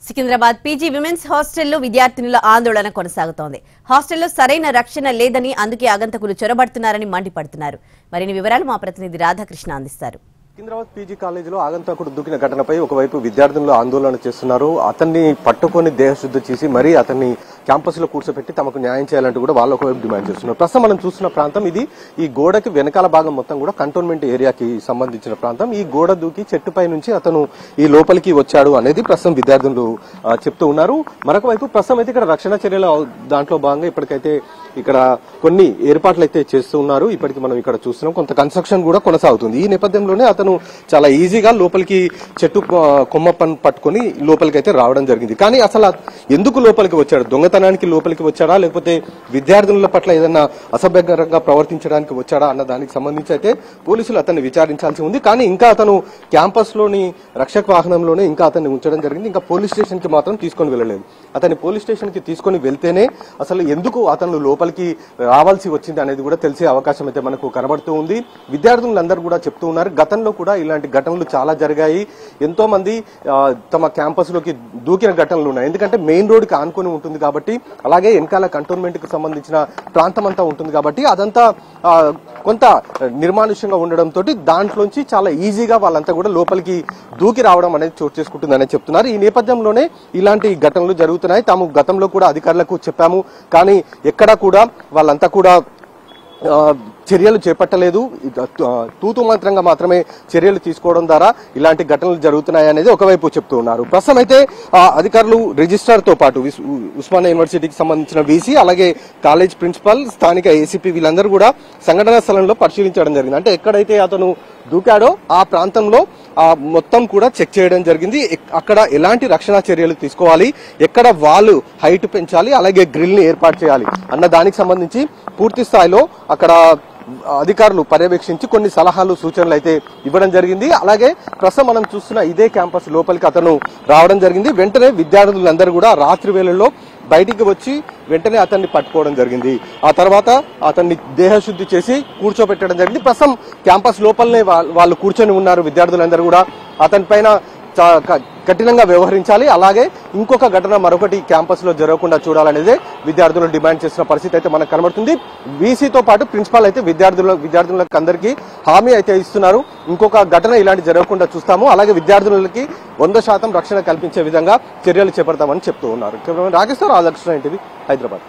Secunderabad PG women's హాస్టల్లో విద్యార్థినుల ఆందోళన కొనసాగుతోంది. హాస్టల్లో సరైన రక్షణ లేదని, అందుకే ఆగంతకులు చొరబడుతున్నారని మండిపడుతున్నారు. మరిన్ని వివరాలు మా ప్రతినిధి రాధాకృష్ణ అందిస్తారు. సికింద్రాబాద్ పీజీ కాలేజీలో ఆగంతకుడు దూకిన ఘటనపై ఒకవైపు విద్యార్థులు ఆందోళన చేస్తున్నారు. అతన్ని పట్టుకొని దేహశుద్ధి చేసి మరీ అతన్ని క్యాంపస్ లో కూర్చోబెట్టి తమకు న్యాయం చేయాలంటూ కూడా వాళ్ళు ఒకవైపు డిమాండ్ చేస్తున్నారు. ప్రస్తుతం మనం చూస్తున్న ప్రాంతం ఇది. ఈ గోడకి వెనకాల భాగం మొత్తం కూడా కంటోన్మెంట్ ఏరియాకి సంబంధించిన ప్రాంతం. ఈ గోడ దూకి చెట్టుపై నుంచి అతను ఈ లోపలికి వచ్చాడు అనేది ప్రస్తుతం విద్యార్థులు చెప్తూ ఉన్నారు. మరొక వైపు ప్రస్తుతం అయితే ఇక్కడ రక్షణ చర్యల దాంట్లో భాగంగా ఇప్పటికైతే ఇక్కడ కొన్ని ఏర్పాట్లు అయితే చేస్తూ ఉన్నారు. ఇప్పటికి మనం ఇక్కడ చూస్తున్నాం, కొంత కన్స్ట్రక్షన్ కూడా కొనసాగుతుంది. ఈ నేపథ్యంలోనే అతను చాలా ఈజీగా లోపలికి చెట్టు కొమ్మ పట్టుకొని లోపలికి అయితే రావడం జరిగింది. కానీ అసలు ఎందుకు లోపలికి వచ్చాడు? దొంగతనానికి లోపలికి వచ్చాడా, లేకపోతే విద్యార్థుల పట్ల ఏదైనా అసభ్యకరంగా ప్రవర్తించడానికి వచ్చాడా అన్న దానికి సంబంధించి అయితే పోలీసులు అతన్ని విచారించాల్సి ఉంది. కానీ ఇంకా అతను క్యాంపస్ లోని రక్షక వాహనంలోనే ఇంకా అతన్ని ఉంచడం జరిగింది. ఇంకా పోలీస్ స్టేషన్ కి మాత్రం తీసుకొని వెళ్ళలేదు. అతన్ని పోలీస్ స్టేషన్ కి తీసుకొని వెళ్తేనే అసలు ఎందుకు అతను లోపలికి రావాల్సి వచ్చింది అనేది కూడా తెలిసే అవకాశం అయితే మనకు కనబడుతూ ఉంది. విద్యార్థులందరూ కూడా చెప్తూ ఉన్నారు, గతంలో కూడా ఇలాంటి ఘటనలు చాలా జరిగాయి. ఎంతో మంది తమ క్యాంపస్ లోకి దూకిన ఘటనలు ఉన్నాయి. ఎందుకంటే మెయిన్ రోడ్ కి ఆనుకొని ఉంటుంది కాబట్టి, అలాగే వెనకాల కంటోన్మెంట్ కి సంబంధించిన ప్రాంతం అంతా ఉంటుంది కాబట్టి అదంతా కొంత నిర్మానుష్యంగా ఉండడంతో దాంట్లోంచి చాలా ఈజీగా వాళ్ళంతా కూడా లోపలికి దూకి రావడం అనేది చోటు చేసుకుంటుందని చెప్తున్నారు. ఈ నేపథ్యంలోనే ఇలాంటి ఘటనలు జరుగుతున్నాయి. తాము గతంలో కూడా అధికారులకు చెప్పాము, కానీ ఎక్కడా కూడా వాళ్ళంతా కూడా చర్యలు చేపట్టలేదు. తూతు మంత్రంగా మాత్రమే చర్యలు తీసుకోవడం ద్వారా ఇలాంటి ఘటనలు జరుగుతున్నాయి అనేది ఒకవైపు చెప్తూ ఉన్నారు. ప్రస్తుతం అయితే అధికారులు రిజిస్ట్రార్ తో పాటు ఉస్మానియా యూనివర్సిటీకి సంబంధించిన వీసీ, అలాగే కాలేజ్ ప్రిన్సిపల్, స్థానిక ఏసీపీ వీళ్ళందరూ కూడా సంఘటనా స్థలంలో పరిశీలించడం జరిగింది. అంటే ఎక్కడైతే అతను దూకాడో ఆ ప్రాంతంలో మొత్తం కూడా చెక్ చేయడం జరిగింది. అక్కడ ఎలాంటి రక్షణ చర్యలు తీసుకోవాలి, ఎక్కడ వాల్ హైట్ పెంచాలి, అలాగే గ్రిల్ ని ఏర్పాటు చేయాలి అన్న దానికి సంబంధించి పూర్తి స్థాయిలో అక్కడ అధికారులు పర్యవేక్షించి కొన్ని సలహాలు, సూచనలు అయితే ఇవ్వడం జరిగింది. అలాగే ప్రస్తుతం మనం చూస్తున్న ఇదే క్యాంపస్ లోపలికి అతను రావడం జరిగింది. వెంటనే విద్యార్థులందరూ కూడా రాత్రి వేళల్లో బయటికి వచ్చి వెంటనే అతన్ని పట్టుకోవడం జరిగింది. ఆ తర్వాత అతన్ని దేహశుద్ధి చేసి కూర్చోబెట్టడం జరిగింది. ప్రస్తుతం క్యాంపస్ లోపలనే వాళ్ళు కూర్చొని ఉన్నారు. విద్యార్థులందరూ కూడా అతని పైన కఠినంగా వ్యవహరించాలి, అలాగే ఇంకొక ఘటన మరొకటి క్యాంపస్ లో జరగకుండా చూడాలనేదే విద్యార్థులు డిమాండ్ చేస్తున్న పరిస్థితి అయితే మనకు కనబడుతుంది. వీసీతో పాటు ప్రిన్సిపాల్ అయితే విద్యార్థులకు అందరికీ హామీ అయితే ఇస్తున్నారు. ఇంకొక ఘటన ఇలాంటి జరగకుండా చూస్తాము, అలాగే విద్యార్థులకి 100% రక్షణ కల్పించే విధంగా చర్యలు చేపడతామని చెప్తూ ఉన్నారు. రాకేష్ రాధాకృష్ణ, ఎన్టీవీ, హైదరాబాద్.